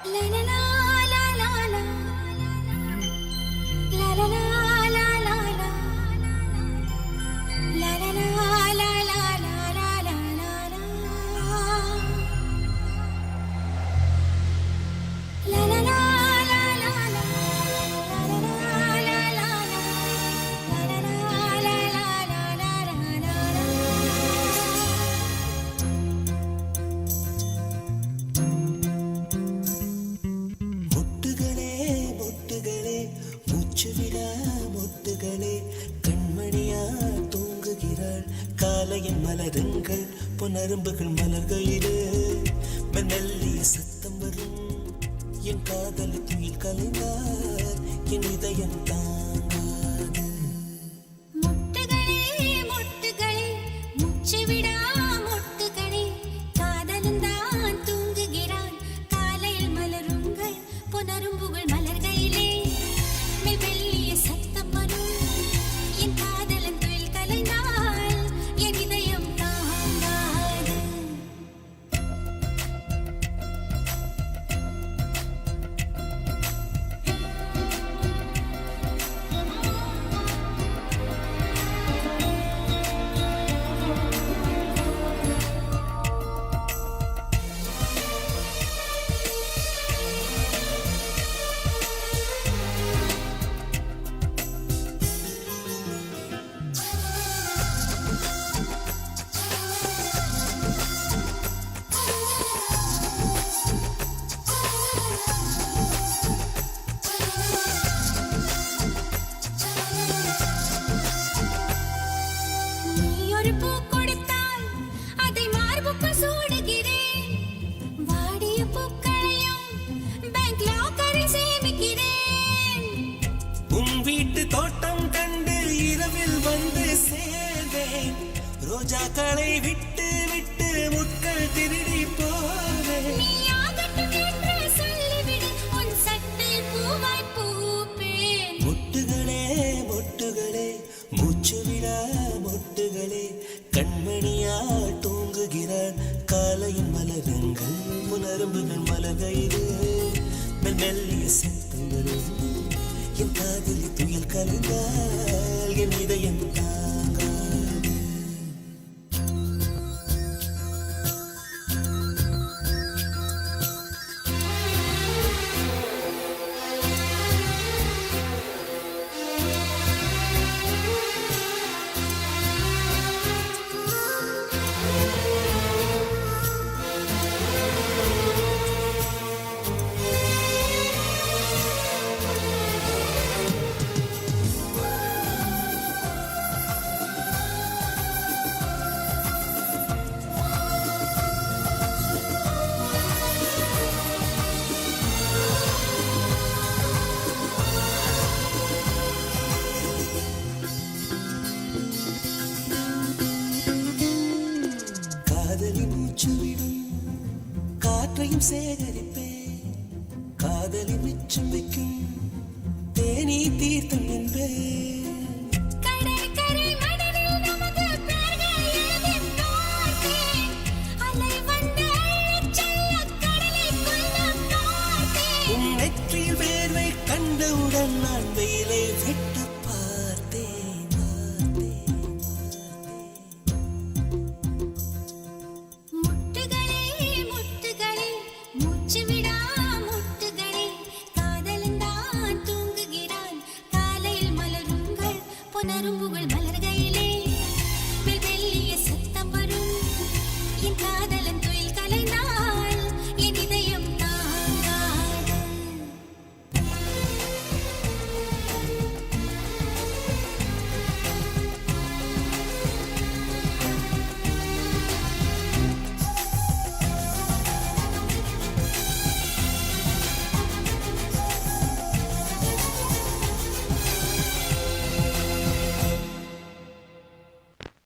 La la la la la la la la la la la la la la la la la la la la காலையின் மலருங்கள் பொன்னரும்புகள் மலர்கையிலே மெல்லிய சத்தம் வரும் என் காதல் துயில் கலைந்தார் என் இதயம் தாங்காது முட்டுகளே முட்டுகளே மூச்சு விடா முட்டுகளே காதலன் தான் தூங்குகிறான் காலையில் மலருங்கள் பொன்னரும்புகள் மலர்கையிலே மெல்லிய சத்தம் வரும் என் காதலன் துயில் கலைந்தார் ரோஜாக்களை விட்டு விட்டு முட்கள் திருடி போவேன் முட்டுகளே முட்டுகளே மூச்சு விடா முட்டுகளே கண்மணியா தூங்குகிறாள் காலையின் மலருங்கள் புனரும்புகள் மலகையிலே மெல்லிய சத்தம் வரும் என் காதலி துயில் கலைந்தால் என் இதயம் தாங்காது காற்றையும் சேகரிப்பேன் காதலி மிச்சம் வைக்கும் தேனி தீர்த்தம் என்பேன் நெற்றியில் வேர்வை கண்டவுடன் நான் வெயிலை விட்டு பொன்னரும்புகள்